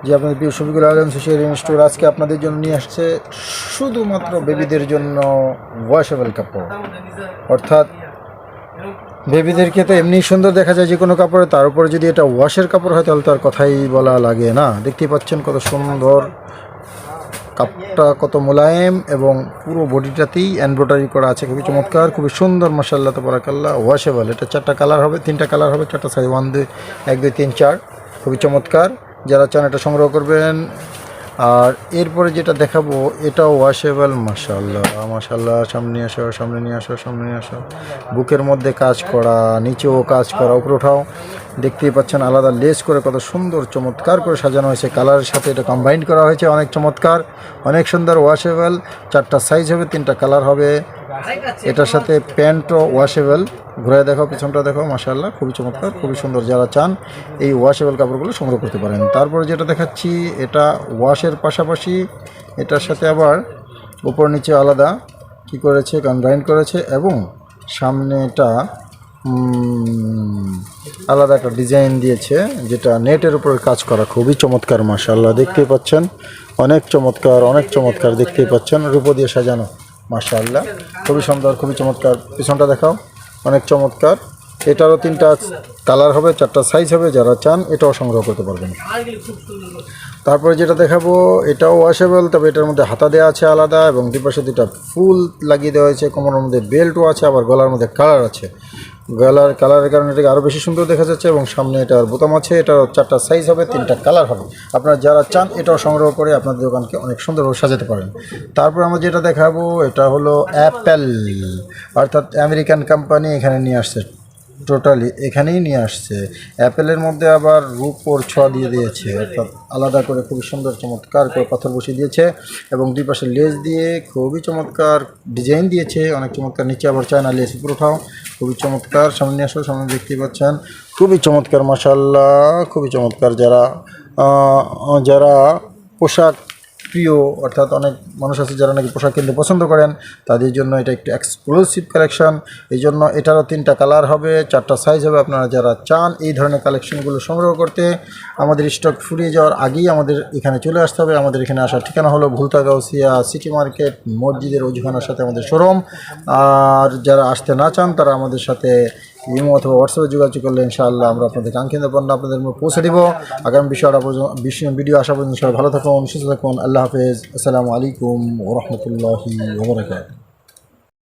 যে আপনাদের প্রিয় শফিকুল আলম সোশ্যাল স্টোর আজকে আপনাদের জন্য নিয়ে আসছে শুধুমাত্র বেবিদের জন্য ওয়াশেবল কাপড়। অর্থাৎ বেবিদেরকে তো এমনি সুন্দর দেখা যায় যে কোনো কাপড়ে, তার উপরে যদি এটা ওয়াশের কাপড় হয় তাহলে তার কথাই বলা লাগে না। দেখতেই পাচ্ছেন কত সুন্দর কাপড়টা, কত মোলায়েম এবং পুরো বডিটাতেই এমব্রয়ডারি করা আছে, খুবই চমৎকার, খুবই সুন্দর, মাশাআল্লাহ তাবারাকাল্লাহ। ওয়াশেবল, এটা 4টা কালার হবে, 3টা কালার হবে, 4টা সাইজ 1 2 1 2 3 4, খুবই চমৎকার। যারা চান এটা সংগ্রহ করবেন। আর এরপরে যেটা দেখাবো এটাও ওয়াশেবল, মাশাআল্লাহ মাশাআল্লাহ। সামনে আসো, সামনে নিয়ে আসো, সামনে নিয়ে আসো। বুকের মধ্যে কাজ করা, নিচেও কাজ করা, উপরে ওঠাও। দেখতেই পাচ্ছেন আলাদা লেস করে কত সুন্দর চমৎকার করে সাজানো হয়েছে, কালারের সাথে এটা কম্বাইন করা হয়েছে, অনেক চমৎকার, অনেক সুন্দর। ওয়াশেবল, 4টা সাইজ হবে, 3টা কালার হবে। এটার সাথে প্যান্টও ওয়াশেবল। ঘুরে দেখো, পিছনটা দেখো, মাশাআল্লাহ খুবই চমৎকার, খুবই সুন্দর। যারা চান এই ওয়াশেবল কাপড়গুলো সংগ্রহ করতে পারেন। তারপরে যেটা দেখাচ্ছি এটা ওয়াশের পাশাপাশি এটার সাথে আবার উপর নিচে আলাদা কি করেছে, কম্বাইন করেছে, এবং সামনে এটা আলাদা একটা ডিজাইন দিয়েছে, যেটা নেটের উপরে কাজ করা, খুবই চমৎকার, মাশাআল্লাহ। দেখতেই পাচ্ছেন অনেক চমৎকার, অনেক চমৎকার, দেখতেই পাচ্ছেন রূপো দিয়ে সাজানো, মাশাআল্লাহ খুবই সুন্দর, খুবই চমৎকার। পিছনটা দেখাও, অনেক চমৎকার। এটারও 3টা কালার হবে, 4টা সাইজ হবে। যারা চান এটাও সংগ্রহ করতে পারবেন। তারপরে যেটা দেখাবো এটাও ওয়াশেবল, তবে এটার মধ্যে হাতা দেওয়া আছে আলাদা, এবং দুপাশে 2টা ফুল লাগিয়ে দেওয়া হয়েছে। কোমরের মধ্যে বেল্টও আছে, আবার গলার মধ্যে কালার আছে। কালারের কারণে এটাকে আরও বেশি সুন্দর দেখা যাচ্ছে, এবং সামনে এটার বোতাম আছে। এটার 4টা সাইজ হবে, 3টা কালার হবে। আপনারা যারা চান এটাও সংগ্রহ করে আপনাদের দোকানকে অনেক সুন্দরভাবে সাজাতে পারেন। তারপর আমরা যেটা দেখাবো এটা হলো অ্যাপেল, অর্থাৎ আমেরিকান কোম্পানি এখানে নিয়ে আসছে, টোটালি এখানেই নিয়ে আসছে। অ্যাপেলের মধ্যে আবার রূপোর ছোঁয়া দিয়ে দিয়েছে, অর্থাৎ আলাদা করে খুবই সুন্দর চমৎকার করে পাথর বসিয়ে দিয়েছে, এবং দুই পাশে লেস দিয়ে খুবই চমৎকার ডিজাইন দিয়েছে, অনেক চমৎকার। নিচে আবার চায়না লেস পুরোটাও খুবই চমৎকার। সামনে আসো, সামনে দেখতেই পাচ্ছেন খুবই চমৎকার, মাশাআল্লাহ খুবই চমৎকার। যারা পোশাক প্রিয়, অর্থাৎ অনেক মানুষ আছে যারা নাকি পোশাক কিনতে পছন্দ করেন, তাদের জন্য এটা একটু এক্সক্লুসিভ কালেকশন। এই জন্য এটারও 3টা কালার হবে, 4টা সাইজ হবে। আপনারা যারা চান এই ধরনের কালেকশনগুলো সংগ্রহ করতে, আমাদের স্টক ফুরিয়ে যাওয়ার আগেই আমাদের এখানে চলে আসতে হবে। আমাদের এখানে আসার ঠিকানা হলো ভুলতা গাউসিয়া সিটি মার্কেট, মসজিদের ওজুখানার সাথে আমাদের শোরুম। আর যারা আসতে না চান তারা আমাদের সাথে ইমো অথবা হোয়াটসঅ্যাপে যোগাযোগ করলে ইনশাআল্লাহ আমরা আপনাদের কাঙ্ক্ষিত পণ্য আপনাদের পৌঁছে দেবো। আগামী ভিডিও আসা পর্যন্ত সবাই ভালো থাকুন, সুস্থ থাকুন। আল্লাহ হাফেজ, আসসালামু আলাইকুম ওয়া রাহমাতুল্লাহি ওয়া বারাকাতুহু।